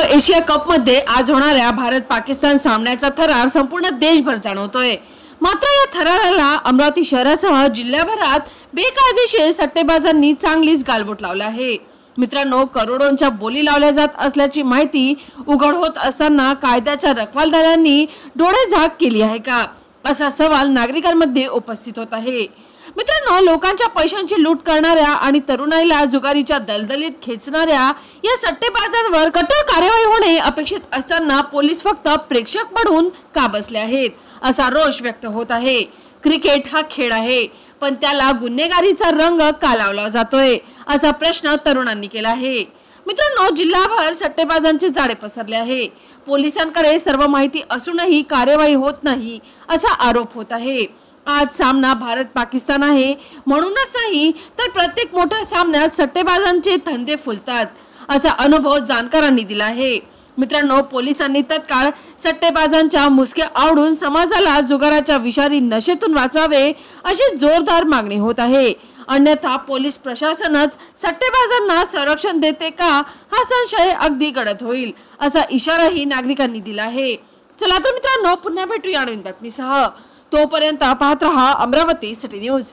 Asia cup मध्ये आज होणाऱ्या भारत पाकिस्तान सामन्याचा थरार संपूर्ण देशभर जाणवतोय। मात्र या थराराला अमरावती शहरासह जिल्ह्याभरात बेकायदेशीर सट्टेबाजांनी चांगलीच गालबोट लावले आहे। मित्रांनो, करोडोंच्या बोली लावल्या जात असल्याची माहिती उघड होत असताना कायद्याच्या रखवालदारांनी डोळेझाक केली आहे का, असा सवाल नागरिकांमध्ये उपस्थित होत आहे। मित्रांनो, लोकांच्या पैशांची लूट करणाऱ्या आणि तरुणाईला जुगारीच्या दलदलीत खेचणाऱ्या या सट्टेबाजांवर कठोर कार्यवाही होणे अपेक्षित असताना पोलीस फक्त प्रेक्षक म्हणून का बसले आहेत, असा रोष व्यक्त होत आहे। क्रिकेट हा खेळ आहे, पण त्याला गुन्हेगारीचा रंग का लावला जातोय, असा प्रश्न तरुणांनी केला आहे। मित्रांनो, जिल्हाभर सट्टेबाजांचे जाळे पसरले आहे। पोलिसांकडे सर्व माहिती असूनही कार्यवाही होत नाही, असा आरोप होत आहे। आज सामना भारत पाकिस्तान आहे, म्हणूनच नाही तर प्रत्येक मोठ्या सामन्यात सट्टेबाजांचे धंदे फुलतात, असा अनुभव जाणकारांनी दिला आहे। मित्रांनो, पोलिसांनी तत्काळ सट्टेबाजांच्या मुसक्या आवडून समाजाला जुगाराच्या विषारी नशेतून वाचवावे, अशी जोरदार मागणी होत आहे। अन्यथा पोलीस प्रशासनच सट्टेबाजांना संरक्षण देते का, हा संशय अगदी गडद होईल, असा इशाराही नागरिकांनी दिला आहे। चला तर मित्रांनो, पुन्हा भेटूया नवीन बातमीसह। तोपर्यंत पाहत रहा अमरावती सिटी न्यूज।